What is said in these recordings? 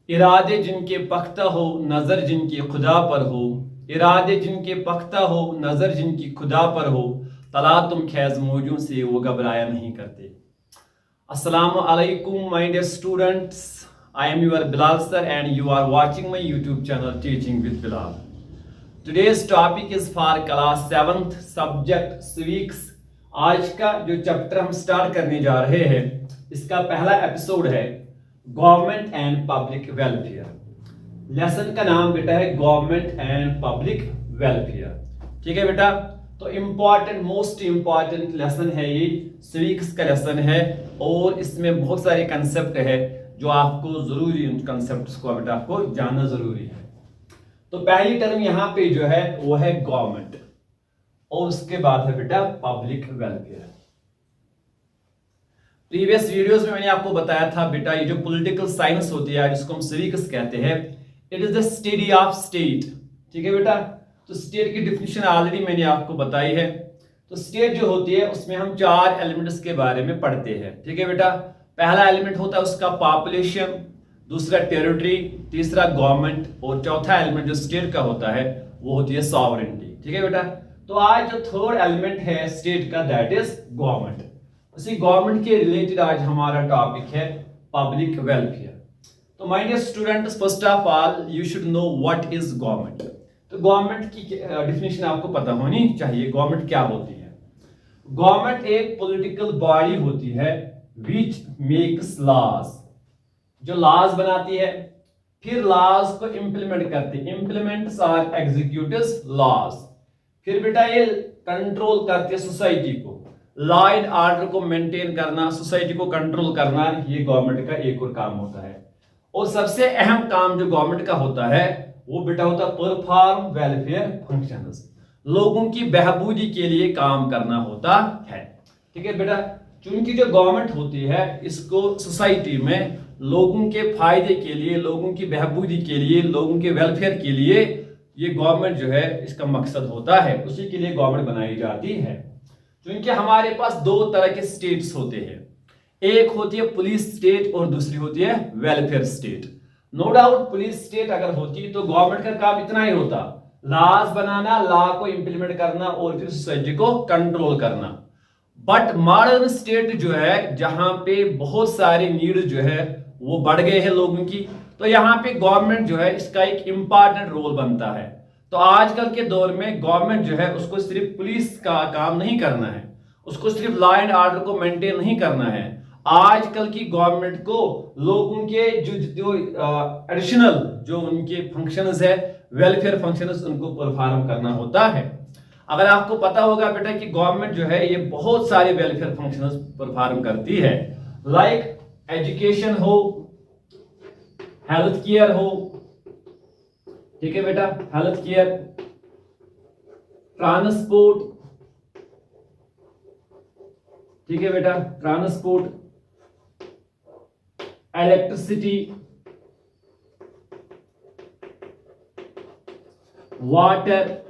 इरादे जिनके पख्ता हो, नजर जिनकी खुदा पर हो। इरादे जिनके पख्ता हो, नजर जिनकी खुदा पर हो। तला तुम खैज मौजों से वो घबराया नहीं करते। Assalamu alaikum, my dear students. I am your Bilal sir, and you are watching my YouTube channel Teaching with Bilal. Today's topic is for class 7th subject civics. आज का जो चैप्टर हम स्टार्ट करने जा रहे हैं, इसका पहला एपिसोड है government and public welfare. Lesson का नाम बेटा है गवर्नमेंट एंड पब्लिक वेलफेयर। ठीक है बेटा, तो इम्पॉर्टेंट मोस्ट इम्पॉर्टेंट लेसन है ये, सिविक्स का लेसन है और इसमें बहुत सारे कंसेप्ट है जो आपको जरूरी, उन कंसेप्ट को बेटा आपको जानना जरूरी है। तो पहली टर्म यहाँ पे जो है वो है गवर्नमेंट और उसके बाद है बेटा पब्लिक वेलफेयर। प्रीवियस वीडियोस में मैंने आपको बताया था बेटा, ये जो पॉलिटिकल साइंस होती है जिसको हम सिविक्स कहते हैं, it is the study of state. ठीक है बेटा, तो स्टेट की डिफिनेशन ऑलरेडी मैंने आपको बताई है। तो स्टेट जो होती है उसमें हम 4 एलिमेंट्स के बारे में पढ़ते हैं। ठीक है बेटा, पहला एलिमेंट होता है उसका पॉपुलेशन, दूसरा टेरिटरी, तीसरा गवर्नमेंट और चौथा एलिमेंट जो स्टेट का होता है वो होती है सॉवरेनिटी। ठीक है बेटा, तो आज जो थर्ड एलिमेंट है स्टेट का दैट इज गवर्नमेंट। उसी गवर्नमेंट के रिलेटेड आज हमारा टॉपिक है पब्लिक वेलफेयर। तो my dear students, first of all you should know what is government. तो गवर्नमेंट की डिफिनेशन आपको पता होनी चाहिए। गवर्नमेंट क्या होती है? गवर्नमेंट एक पॉलिटिकल बॉडी होती है विच मेक्स लॉज, जो लॉज बनाती है, फिर लॉज को इंप्लीमेंट करती है, इंप्लीमेंट्स आर एग्जीक्यूटिव्स लॉज। फिर बेटा ये कंट्रोल करती है सोसाइटी को, लॉ एंड ऑर्डर को मेंटेन करना, सोसाइटी को कंट्रोल करना, ये गवर्नमेंट का एक और काम होता है। और सबसे अहम काम जो गवर्नमेंट का होता है वो बेटा होता है परफॉर्म वेलफेयर फंक्शंस, लोगों की बेहबूदी के लिए काम करना होता है। ठीक है बेटा, चूंकि जो गवर्नमेंट होती है इसको सोसाइटी में लोगों के फायदे के लिए, लोगों की बेहबूदी के लिए, लोगों के वेलफेयर के लिए ये गवर्नमेंट जो है इसका मकसद होता है, उसी के लिए गवर्नमेंट बनाई जाती है। क्योंकि हमारे पास 2 तरह के स्टेट्स होते हैं, एक होती है पुलिस स्टेट और दूसरी होती है welfare state. No doubt police state अगर होती तो गवर्नमेंट का काम इतना ही होता, लॉज बनाना, लॉ को इंप्लीमेंट करना और फिर सोसाइटी को कंट्रोल करना। बट मॉडर्न स्टेट जो है जहां पे बहुत सारे नीड जो है वो बढ़ गए हैं लोगों की, तो यहाँ पे गवर्नमेंट जो है इसका एक इंपॉर्टेंट रोल बनता है। तो आजकल के दौर में गवर्नमेंट जो है उसको सिर्फ पुलिस का काम नहीं करना है, उसको सिर्फ लॉ एंड ऑर्डर को मेंटेन नहीं करना है। आजकल की गवर्नमेंट को लोगों के जो एडिशनल जो उनके फंक्शंस है, वेलफेयर फंक्शंस, उनको परफॉर्म करना होता है। अगर आपको पता होगा बेटा कि गवर्नमेंट जो है ये बहुत सारे वेलफेयर फंक्शंस परफॉर्म करती है, लाइक एजुकेशन हो, हेल्थ केयर हो, ठीक है बेटा, हेल्थ केयर, ट्रांसपोर्ट, ठीक है बेटा, ट्रांसपोर्ट, इलेक्ट्रिसिटी, वाटर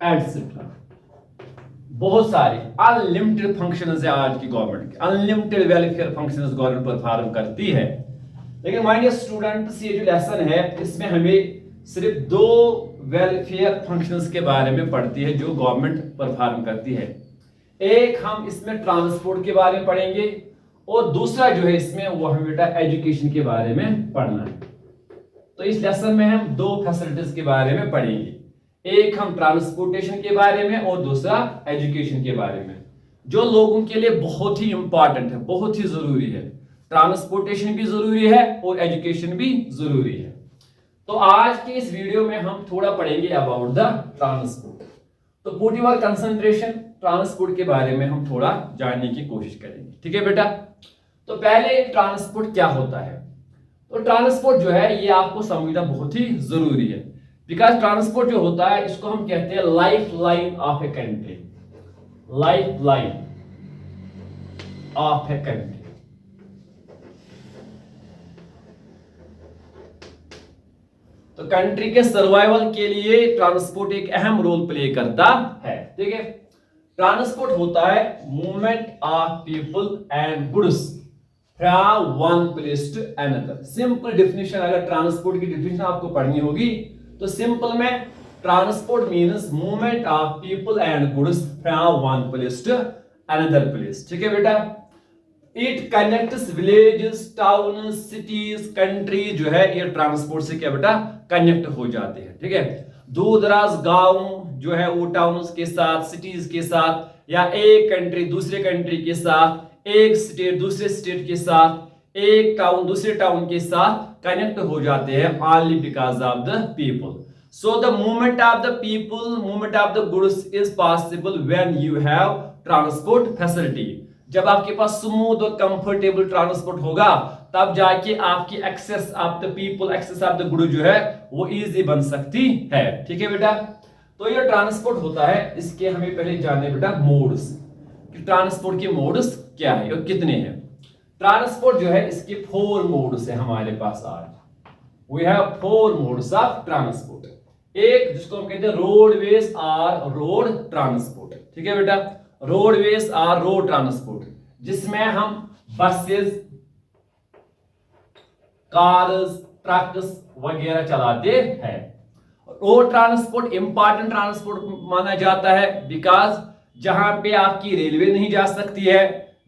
एटसेट्रा। बहुत सारे अनलिमिटेड फंक्शंस है आज की गवर्नमेंट के, unlimited welfare functions government perform करती है। लेकिन माय डियर स्टूडेंट्स, ये जो लेसन है इसमें हमें सिर्फ 2 वेलफेयर फंक्शंस के बारे में पढ़ती है जो गवर्नमेंट परफॉर्म करती है। एक हम इसमें ट्रांसपोर्ट के बारे में पढ़ेंगे और दूसरा जो है इसमें वो हमें बेटा एजुकेशन के बारे में पढ़ना है। तो इस लेसन में हम 2 फैसिलिटीज के बारे में पढ़ेंगे, एक हम ट्रांसपोर्टेशन के बारे में और दूसरा एजुकेशन के बारे में, जो लोगों के लिए बहुत ही इंपॉर्टेंट है, बहुत ही जरूरी है। ट्रांसपोर्टेशन भी जरूरी है और एजुकेशन भी जरूरी है। तो आज के इस वीडियो में हम थोड़ा पढ़ेंगे अबाउट द ट्रांसपोर्ट। तो पुट योर कंसंट्रेशन, ट्रांसपोर्ट के बारे में हम थोड़ा जानने की कोशिश करेंगे। ठीक है बेटा, तो पहले ट्रांसपोर्ट क्या होता है? तो ट्रांसपोर्ट जो है ये आपको समझना बहुत ही जरूरी है, बिकॉज ट्रांसपोर्ट जो होता है इसको हम कहते हैं life line of a country, life line of a country. तो कंट्री के सर्वाइवल के लिए ट्रांसपोर्ट एक अहम रोल प्ले करता है। ठीक है, ट्रांसपोर्ट होता है movement of people and goods from one place to another. Simple definition, अगर ट्रांसपोर्ट की डिफिनेशन आपको पढ़नी होगी तो सिंपल में transport means movement of people and goods from one place to another place. ठीक है बेटा, it connects villages, town, cities, country, जो है ये ट्रांसपोर्ट से क्या बेटा कनेक्ट हो जाते हैं। ठीक है, दूर दराज गांव जो है वो टाउन्स के साथ, सिटीज के साथ, या एक कंट्री दूसरे कंट्री के साथ, एक स्टेट दूसरे स्टेट के साथ, एक टाउन दूसरे टाउन के साथ कनेक्ट हो जाते हैं only because of the people. So the movement of the people, movement of the goods is possible when you have transport facility. जब आपके पास स्मूथ और कंफर्टेबल ट्रांसपोर्ट होगा तब जाके आपकी access of the people, access of the good जो है वो इजी बन सकती है। ठीक है बेटा, तो ये ट्रांसपोर्ट होता है, इसके हमें पहले जानने बेटा मोड्स कि ट्रांसपोर्ट के मोड्स क्या है और कितने हैं। ट्रांसपोर्ट जो है इसके 4 मोड्स है हमारे पास आज। We have 4 modes of transport. एक जिसको हम कहते हैं रोडवेज और रोड ट्रांसपोर्ट। ठीक है बेटा, रोडवेज और रोड ट्रांसपोर्ट, जिसमें हम बसेस, कार्स, ट्रक्स वगैरह चलाते हैं। रोड ट्रांसपोर्ट इंपॉर्टेंट ट्रांसपोर्ट माना जाता है बिकॉज जहां पे आपकी रेलवे नहीं जा सकती है,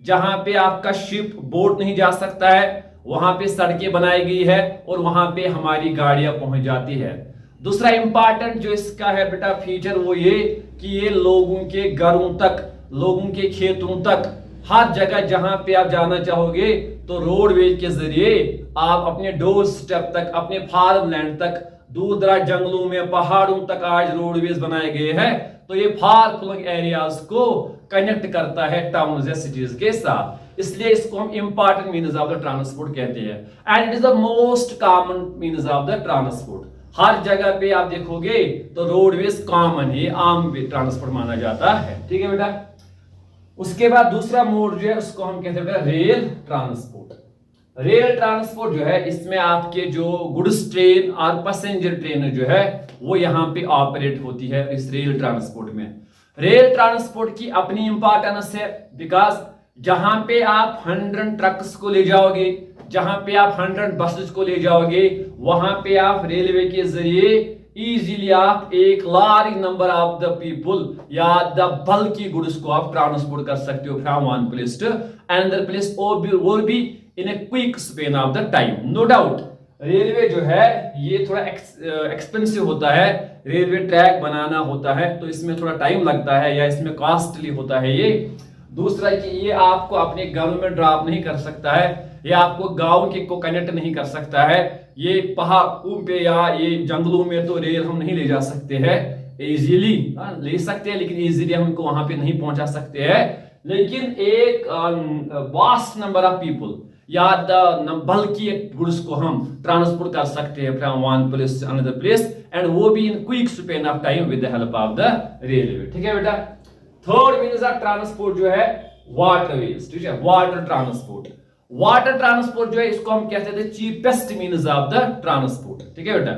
जहां पे आपका शिप बोट नहीं जा सकता है, वहां पे सड़कें बनाई गई है और वहां पे हमारी गाड़ियां पहुंच जाती है। दूसरा इंपॉर्टेंट जो इसका है बेटा फीचर वो ये कि ये लोगों के घरों तक, लोगों के खेतों तक, हर जगह जहां पे आप जाना चाहोगे तो रोडवेज के जरिए आप अपने डोर स्टेप तक, अपने फार्म लैंड तक, दूर दराज जंगलों में, पहाड़ों तक आज रोडवेज बनाए गए हैं। तो ये फार फ्लंग एरियाज को कनेक्ट करता है टाउन्स या सिटीज के साथ, इसलिए इसको हम important means of the transport कहते हैं। And it is the most common means of the transport. हर जगह पे आप देखोगे तो रोडवेज कॉमन है, आम ट्रांसपोर्ट माना जाता है। ठीक है बेटा, उसके बाद दूसरा मोड जो है उसको हम कहते हैं रेल ट्रांसपोर्ट। रेल ट्रांसपोर्ट जो है इसमें आपके जो गुड्स ट्रेन और पैसेंजर ट्रेन जो है वो यहाँ पे ऑपरेट होती है इस रेल ट्रांसपोर्ट में। रेल ट्रांसपोर्ट की अपनी इंपॉर्टेंस है बिकॉज जहां पे आप 100 ट्रक्स को ले जाओगे, जहां पे आप 100 बसेस को ले जाओगे, वहां पे आप रेलवे के जरिए इजीली आप एक large number of the people या द बल्कि गुड्स को आप ट्रांसपोर्ट कर सकते हो from one place to another place, और भी in a quick span of the time. No doubt railway जो है ये थोड़ा एक्सपेंसिव होता है, रेलवे ट्रैक बनाना होता है तो इसमें थोड़ा टाइम लगता है या इसमें कॉस्टली होता है ये। दूसरा कि ये आपको अपने गांव में ड्रॉप नहीं कर सकता है, ये आपको गांव के को कनेक्ट नहीं कर सकता है। ये पहाड़ों पे या ये जंगलों में तो रेल हम नहीं ले जा सकते हैं इजीली, ले सकते हैं लेकिन इजीली हम उनको वहां पे नहीं पहुंचा सकते हैं। लेकिन एक वास्ट नंबर ऑफ पीपल या बल्कि गुड्स को हम ट्रांसपोर्ट कर सकते हैं from one place to another place, and वो भी in quick span of time with the help of the railway. ठीक है बेटा, थर्ड मीन्स ऑफ ट्रांसपोर्ट जो है वाटरवेज। ठीक है, वाटर ट्रांसपोर्ट। वाटर ट्रांसपोर्ट जो है इसको हम कहते हैं cheapest means of the transport. ठीक है बेटा,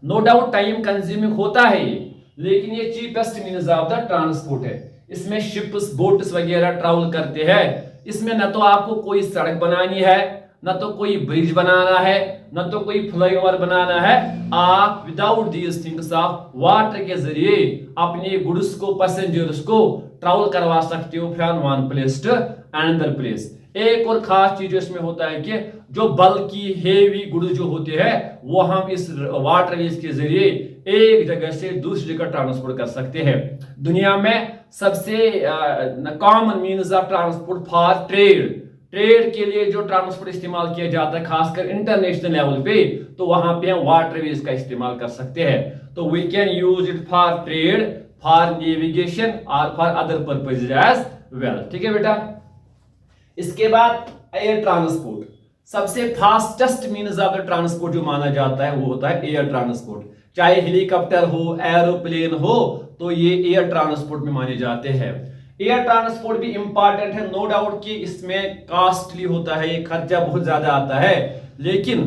नो डाउट टाइम कंज्यूमिंग होता है ये, लेकिन ये cheapest means of the transport है। इसमें शिप्स, बोट्स वगैरह ट्रैवल करते हैं। इसमें न तो आपको कोई सड़क बनानी है, न तो कोई ब्रिज बनाना है, न तो कोई फ्लाईओवर बनाना है। आप without these things of water के जरिए अपने गुड्स को, पैसेंजर्स को ट्रैवल करवा सकते हो from one place to another place. एक और खास चीज इसमें होता है कि जो बल्कि हेवी गुड्स जो होते हैं वो हम इस वाटरवेज के जरिए एक जगह से दूसरी जगह ट्रांसपोर्ट कर सकते हैं। दुनिया में सबसे common means of transport for trade, trade के लिए जो ट्रांसपोर्ट इस्तेमाल किया जाता है खासकर इंटरनेशनल लेवल पे, तो वहां पे हम वाटरवेज का इस्तेमाल कर सकते हैं। तो we can use it for trade, for navigation और for other purposes as well. ठीक है बेटा, इसके बाद एयर ट्रांसपोर्ट। सबसे fastest means of the transport जो माना जाता है वो होता है एयर ट्रांसपोर्ट। चाहे हेलीकॉप्टर हो, एरोप्लेन हो, तो ये एयर ट्रांसपोर्ट में माने जाते हैं। एयर ट्रांसपोर्ट भी इंपॉर्टेंट है, नो डाउट कि इसमें कॉस्टली होता है, ये खर्चा बहुत ज्यादा आता है, लेकिन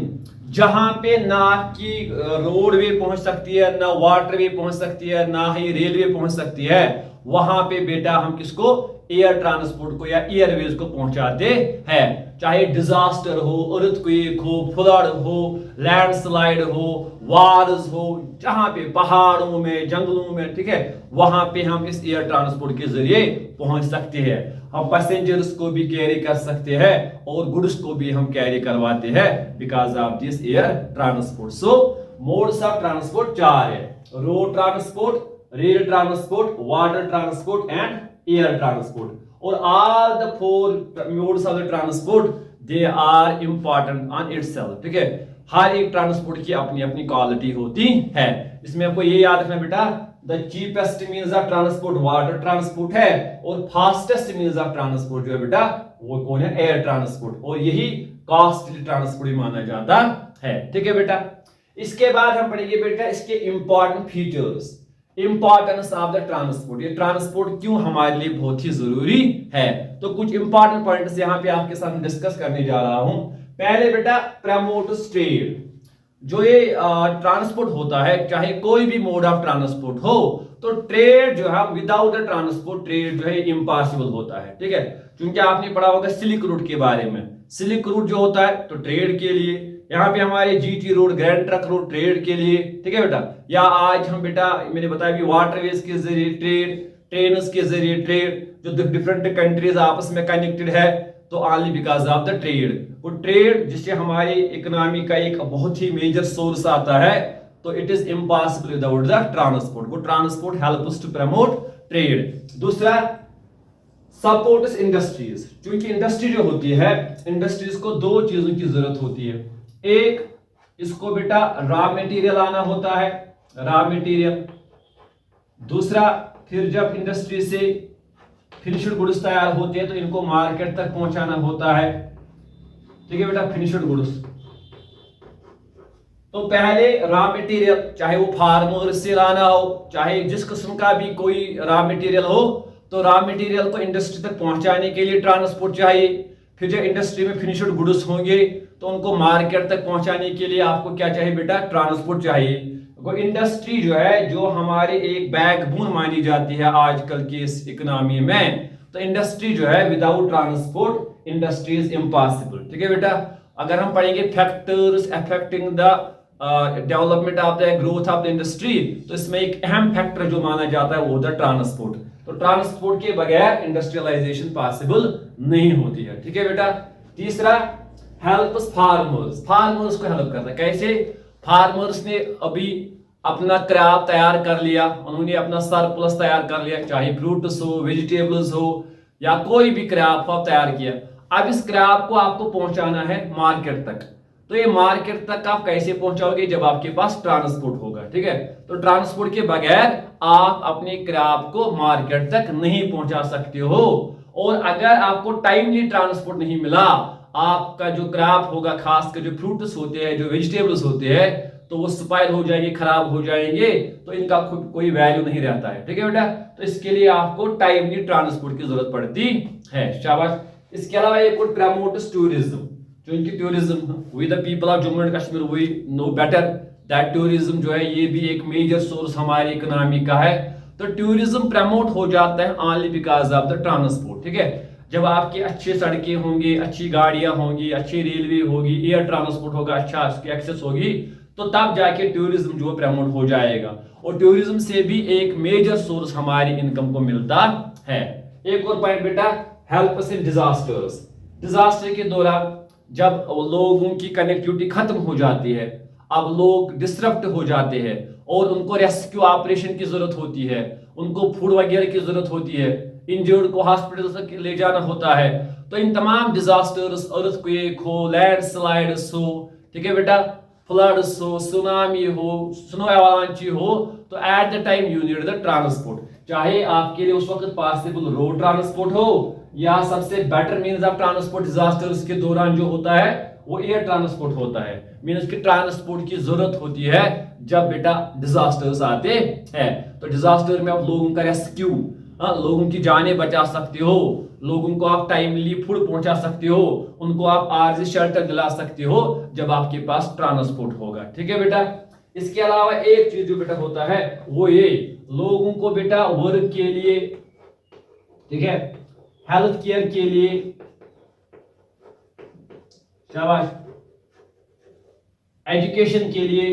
जहां पे ना आपकी रोडवे पहुंच सकती है, ना वाटरवे पहुंच सकती है, ना ही रेलवे पहुंच सकती है, वहां पे बेटा हम किसको, एयर ट्रांसपोर्ट को या एयरवेज को पहुंचाते हैं। चाहे डिजास्टर हो, अर्थक्वेक हो, फ्लड हो, लैंडस्लाइड हो, वार्स हो, जहां पे पहाड़ों में, जंगलों में, ठीक है, वहां पे हम इस एयर ट्रांसपोर्ट के जरिए पहुंच सकते हैं। हम पैसेंजर्स को भी कैरी कर सकते हैं और गुड्स को भी हम कैरी करवाते हैं because of this air transport. So modes of transport चार है: road transport, rail transport, water transport and air transport. और all the four modes of the transport they are important on itself, ठीक है। हर एक transport की अपनी अपनी quality होती है। इसमें आपको ये याद रखना बेटा, the cheapest means of transport water transport है और फास्टेस्ट मीन्स ऑफ ट्रांसपोर्ट जो है बेटा वो कौन है? Air transport. और यही कॉस्टली ट्रांसपोर्ट माना जाता है, ठीक है बेटा। इसके बाद हम पढ़ेंगे बेटा इसके important features, importance of the transport. ये ट्रांसपोर्ट क्यों हमारे लिए बहुत ही जरूरी है, तो कुछ इंपॉर्टेंट पॉइंट्स यहां पे आपके साथ डिस्कस करने जा रहा हूं। पहले बेटा प्रमोट्स ट्रेड। जो ये ट्रांसपोर्ट होता है, चाहे कोई भी मोड ऑफ ट्रांसपोर्ट हो, तो ट्रेड जो है विदाउट द ट्रांसपोर्ट ट्रेड जो है इम्पॉसिबल होता है, ठीक है। क्योंकि आपने पढ़ा होगा सिल्क रूट के बारे में। सिल्क रूट जो होता है तो ट्रेड के लिए, यहाँ पे हमारे GT road, grand truck road trade के लिए, ठीक है बेटा। या आज हम बेटा मैंने बताया कि वाटरवेज के जरिए ट्रेड, ट्रेन्स के जरिए ट्रेड, जो डिफरेंट कंट्रीज आपस में कनेक्टेड है, तो only because of the trade. वो ट्रेड जिससे हमारी इकोनॉमी का एक बहुत ही मेजर सोर्स आता है, तो it is impossible without the transport. वो transport helps to promote trade. दूसरा सपोर्ट्स इंडस्ट्रीज। क्योंकि इंडस्ट्री जो होती है, इंडस्ट्रीज को दो चीजों की जरूरत होती है। एक, इसको बेटा रॉ मटेरियल आना होता है, रॉ मटेरियल। दूसरा, फिर जब इंडस्ट्री से फिनिश्ड गुड्स तैयार होते हैं तो इनको मार्केट तक पहुंचाना होता है, ठीक है बेटा, फिनिश्ड गुड्स। तो पहले रॉ मटेरियल, चाहे वो फार्मर से लाना हो, चाहे जिस किस्म का भी कोई रॉ मटेरियल हो, तो रॉ मटेरियल को इंडस्ट्री तक पहुंचाने के लिए ट्रांसपोर्ट चाहिए। फिर जब इंडस्ट्री में फिनिश्ड गुड्स होंगे तो उनको मार्केट तक पहुंचाने के लिए आपको क्या चाहिए बेटा? ट्रांसपोर्ट चाहिए। इंडस्ट्री जो है, जो हमारे एक बैकबोन मानी जाती है आजकल की इस इकोनॉमी में, तो इंडस्ट्री जो है without transport industry is impossible, ठीक है बेटा। अगर हम पढ़ेंगे factors affecting the development of the growth of the industry, तो इसमें एक अहम फैक्टर जो माना जाता है वो होता है ट्रांसपोर्ट। तो ट्रांसपोर्ट के बगैर इंडस्ट्रियलाइजेशन पॉसिबल नहीं होती है, ठीक है बेटा। तीसरा, हेल्प्स फार्मर्स। फार्मर्स को हेल्प करता है। कैसे? फार्मर्स ने अभी अपना क्रॉप तैयार कर लिया, उन्होंने अपना सरप्लस तैयार कर लिया, चाहे फ्रूट्स हो, वेजिटेबल्स हो, या कोई भी क्रॉप आप तैयार किया। अब इस क्रॉप को आपको पहुंचाना है मार्केट तक। तो ये मार्केट तक आप कैसे पहुंचाओगे? जब आपके पास ट्रांसपोर्ट होगा, ठीक है। तो ट्रांसपोर्ट के बगैर आप अपने क्रॉप को मार्केट तक नहीं पहुंचा सकते हो। और अगर आपको टाइमली ट्रांसपोर्ट नहीं मिला, आपका जो क्रॉप होगा, खासकर जो फ्रूट्स होते हैं, जो वेजिटेबल्स होते हैं, तो वो स्पाइल हो जाएंगे, खराब हो जाएंगे, तो इनका कोई वैल्यू नहीं रहता है, ठीक है बेटा। तो इसके लिए आपको टाइमली ट्रांसपोर्ट की जरूरत पड़ती है। शाबाश। इसके अलावा एक और प्रमोट्स टूरिज्म। क्योंकि tourism we the people of Jammu and Kashmir we know better that tourism जो है ये भी एक मेजर सोर्स हमारी इकोनॉमी का है। तो टूरिज्म प्रमोट हो जाता है only because of the transport, ठीक है। जब आपकी अच्छी सड़कें होंगी, अच्छी गाड़ियां होंगी, अच्छी रेलवे होगी, एयर ट्रांसपोर्ट होगा, अच्छा उसकी एक्सेस होगी, तो तब जाके टूरिज्म जो प्रमोट हो जाएगा। और टूरिज्म से भी एक मेजर सोर्स हमारी इनकम को मिलता है। एक और पॉइंट बेटा, हेल्प्स इन डिजास्टर्स। डिजास्टर के दौरान जब लोगों की कनेक्टिविटी खत्म हो जाती है, अब लोग डिस्टर्ब हो जाते हैं और उनको रेस्क्यू ऑपरेशन की जरूरत होती है, उनको फूड वगैरह की जरूरत होती है, इंजर्ड को हॉस्पिटल तक ले जाना होता है। तो इन तमाम डिजास्टर्स, अर्थक्वेक हो, लैंडस्लाइड्स हो, ठीक है बेटा, फ्लड्स हो, सुनामी हो, स्नो एवालांची हो, तो at the time you need the transport. चाहे आपके लिए उस वक्त पॉसिबल रोड ट्रांसपोर्ट हो, या सबसे better means of transport disasters के दौरान जो होता है वो एयर ट्रांसपोर्ट होता है। मीन्स की ट्रांसपोर्ट की जरूरत होती है जब बेटा डिजास्टर्स आते हैं। तो डिजास्टर में आप लोगों का रेस्क्यू, लोगों की जानें बचा सकते हो, लोगों को आप टाइमली फूड पहुंचा सकते हो, उनको आप आर्जी शेल्टर दिला सकते हो जब आपके पास ट्रांसपोर्ट होगा, ठीक है बेटा। इसके अलावा एक चीज जो बेटा होता है वो ये, लोगों को बेटा वर्क के लिए, ठीक है, हेल्थ केयर के लिए शाबाश। एजुकेशन के लिए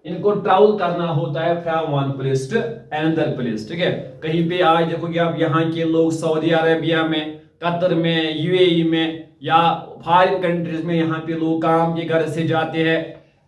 इनको ट्रैवल करना होता है from one place to another place, ठीक है। कहीं पे आज देखोगे आप यहाँ के लोग सऊदी अरेबिया में, कतर में, यूएई में या फॉरेन कंट्रीज में यहाँ पे लोग काम की गर्ज से जाते हैं,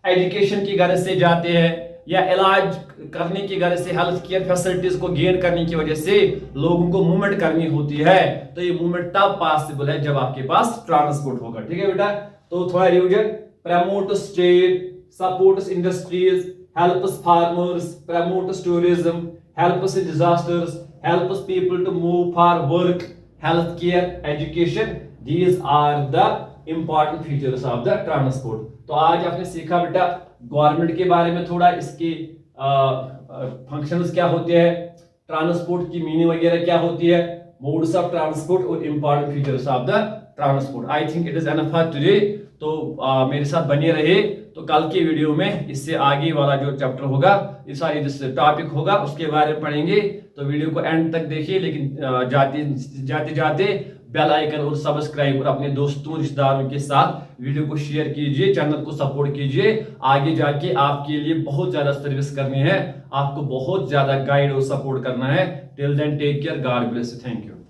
एजुकेशन की गर्ज से जाते हैं, या इलाज करने की गर्ज से, हेल्थ केयर फैसिलिटीज को गेन करने की वजह से लोगों को मूवमेंट करनी होती है। तो ये मूवमेंट तब पॉसिबल है जब आपके पास ट्रांसपोर्ट होगा, ठीक है बेटा। तो थोड़ा revision, promotes trade, supports industries, helps farmers, promotes tourism, helps in disasters, helps people to move for work, healthcare, education. These are the important features of the transport. तो आज आपने सीखा बेटा गवर्नमेंट के बारे में थोड़ा, इसके फंक्शंस क्या होते हैं, ट्रांसपोर्ट की मीनिंग वगैरह क्या होती है, मोड्स ऑफ ट्रांसपोर्ट और important features of the transport. I think it is enough for today. तो मेरे साथ बने रहे, तो कल की वीडियो में इससे आगे वाला जो चैप्टर होगा, ये सारी जिस टॉपिक होगा उसके बारे में पढ़ेंगे। तो वीडियो को एंड तक देखिए, लेकिन जाते जाते बेल आइकन और सब्सक्राइब और अपने दोस्तों रिश्तेदारों के साथ वीडियो को शेयर कीजिए, चैनल को सपोर्ट कीजिए। आगे जाके आपके लिए बहुत ज्यादा सर्विस करनी है, आपको बहुत ज्यादा गाइड और सपोर्ट करना है। Till then take care, God bless you, thank you.